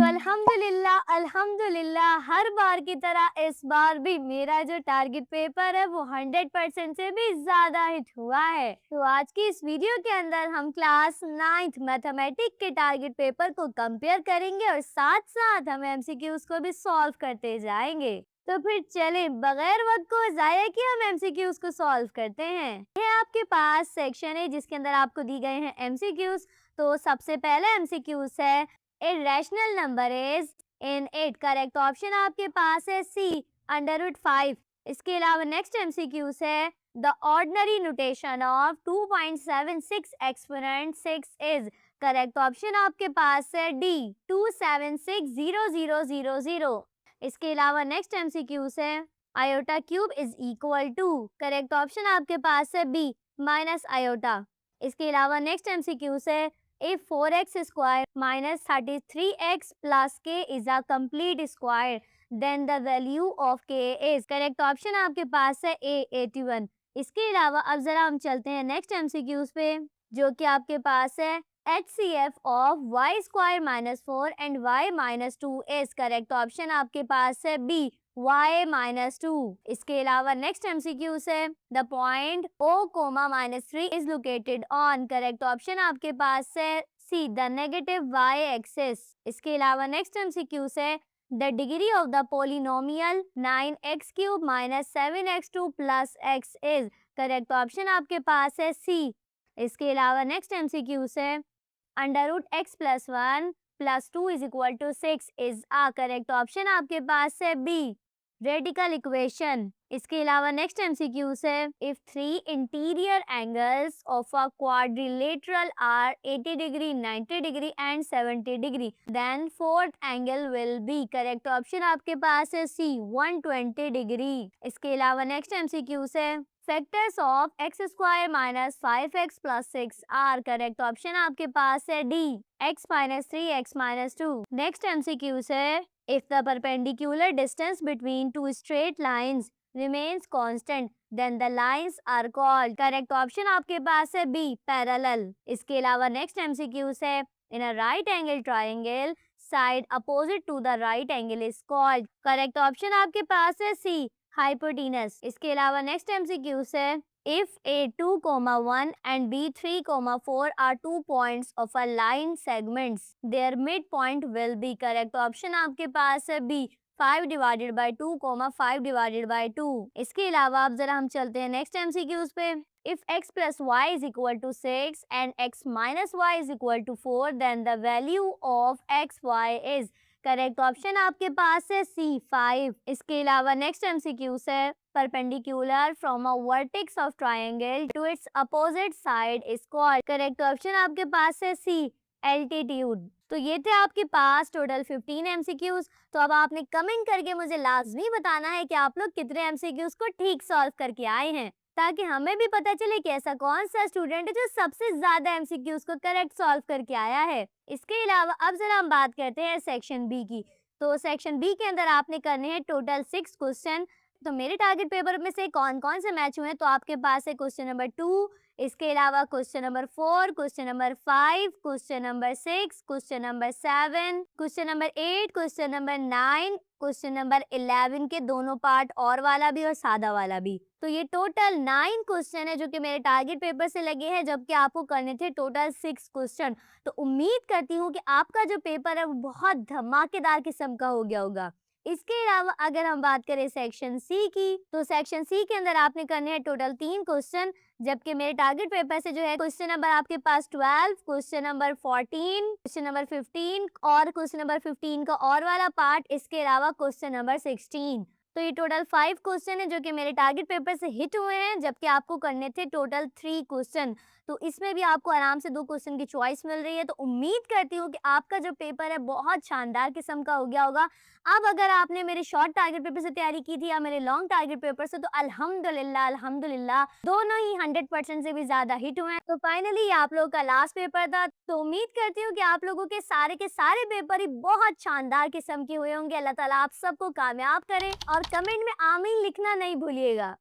अल्हम्दुलिल्लाह अल्हम्दुलिल्लाह हर बार की तरह इस बार भी मेरा जो टारगेट पेपर है वो 100% से भी ज़्यादा हिट हुआ है। तो आज की इस वीडियो के अंदर हम क्लास 9th मैथमेटिक्स के टारगेट पेपर को कंपेयर करेंगे और साथ साथ हम एमसीक्यूज को भी सॉल्व करते जाएंगे। तो फिर चलें बगैर वक्त को ज़ाया किए हम एमसीक्यूज को सॉल्व करते हैं। ये आपके पास सेक्शन है जिसके अंदर आपको दी गए हैं एमसीक्यूज। तो सबसे पहला एमसीक्यूज है A rational number is in it। Correct option आपके पास है सी √5। इसके अलावा नेक्स्ट एमसीक्यूज है the ordinary notation of 2.76 exponent 6 is. Correct option आपके पास है डी 2760000। इसके अलावा नेक्स्ट एमसीक्यूज है iota cube is equal to. Correct option आपके पास है बी माइनस आयोटा। इसके अलावा नेक्स्ट एमसीक्यूज है if 4x square minus 33x plus k is a complete square then the value of k is। Correct option आपके पास है ए 81। इसके अलावा अब जरा हम चलते हैं नेक्स्ट एमसीक्यूज पे जो कि आपके पास है HCF of y square minus 4 and y minus 2 is. Correct option आपके पास है बी y माइनस 2। इसके अलावा नेक्स्ट एमसीक्यूज है the point O,-3 is located on. Correct option आपके पास है see the negative y axis. इसके अलावा नेक्स्ट एमसीक्यूज है the degree of the polynomial 9x³ minus 7x2 plus x is. Correct option आपके पास है सी। इसके अलावा नेक्स्ट एमसीक्यूज है √x + 1 + 2 = 6 इज आ। करेक्ट ऑप्शन आपके पास है बी रेडिकल इक्वेशन। इसके अलावा नेक्स्ट एमसीक्यूज है if 3 interior angles of a quadrilateral are 80 degree 90 degree and 70 degree then fourth angle will be. Correct option आपके पास है सी 120 डिग्री। इसके अलावा नेक्स्ट एमसीक्यूज है factors of x² minus 5x plus 6 are. Correct option आपके पास है D x minus 3 x minus 2। Next MCQs है if the perpendicular distance between two straight lines remains constant then the lines are called। Correct option आपके पास है B parallel. इसके अलावा next MCQs है in a right angle triangle side opposite to the right angle is called. Correct option आपके पास है C hypotenuse. इसके अलावा नेक्स्ट एमसीक्यूज है if a2,1 and b3,4 are 2 points of a line segments their midpoint will be। Correct option आपके पास है B 5/2, 5/2। इसके अलावा अब जरा हम चलते हैं नेक्स्ट एमसीक्यूज पे if x plus y is equal to 6 and x minus y is equal to 4 then the value of x y is। Correct option आपके पास है सी 5। इसके अलावा नेक्स्ट एमसीक्यूज है perpendicular from a vertex of triangle to its opposite side is called. Correct option आपके पास है सी altitude. तो ये थे आपके पास टोटल 15 एमसीक्यूज। तो अब आपने कमेंट करके मुझे लाजमी बताना है कि आप लोग कितने एमसीक्यूज को ठीक सॉल्व करके आए हैं ताकि हमें भी पता चले कि ऐसा कौन सा स्टूडेंट है जो सबसे ज्यादा एमसीक्यूज को करेक्ट सॉल्व करके आया है। इसके अलावा अब जरा हम बात करते हैं सेक्शन बी की। तो सेक्शन बी के अंदर आपने करने हैं टोटल 6 क्वेश्चन। तो मेरे टारगेट पेपर में से कौन कौन से मैच हुए हैं तो आपके पास है क्वेश्चन नंबर 2, इसके अलावा question number 4, question number 5, question number 6, question number 7, question number 8, question number 9, question number 11 के दोनों पार्ट और वाला भी और सादा वाला भी। तो ये टोटल 9 क्वेश्चन है जो कि मेरे टारगेट पेपर से लगे हैं जबकि आपको करने थे टोटल 6 क्वेश्चन। तो उम्मीद करती हूँ कि आपका जो पेपर है वो बहुत धमाकेदार किस्म का हो गया होगा। इसके अलावा अगर हम बात करें सेक्शन सी की तो सेक्शन सी के अंदर आपने करने हैं टोटल 3 क्वेश्चन जबकि मेरे टारगेट पेपर से जो है क्वेश्चन नंबर आपके पास 12, क्वेश्चन नंबर 14, क्वेश्चन नंबर 15 और क्वेश्चन नंबर 15 का और वाला पार्ट, इसके अलावा क्वेश्चन नंबर 16। तो ये टोटल 5 क्वेश्चन है जो कि मेरे टारगेट पेपर से हिट हुए हैं जबकि आपको करने थे टोटल 3 क्वेश्चन। तो इसमें भी आपको आराम से 2 क्वेश्चन की चॉइस मिल रही है। तो उम्मीद करती हूँ कि आपका जो पेपर है बहुत शानदार किस्म का हो गया होगा। अब अगर आपने मेरे शॉर्ट टारगेट पेपर से तैयारी की थी या मेरे लॉन्ग टारगेट पेपर से तो अल्हम्दुलिल्लाह अल्हम्दुलिल्लाह दोनों ही 100% से भी ज्यादा हिट हुए हैं। तो फाइनली आप लोगों का लास्ट पेपर था। तो उम्मीद करती हूँ कि आप लोगों के सारे पेपर ही बहुत शानदार किस्म के हुए होंगे। अल्लाह ताला आप सबको कामयाब करे और कमेंट में आमीन लिखना नहीं भूलिएगा।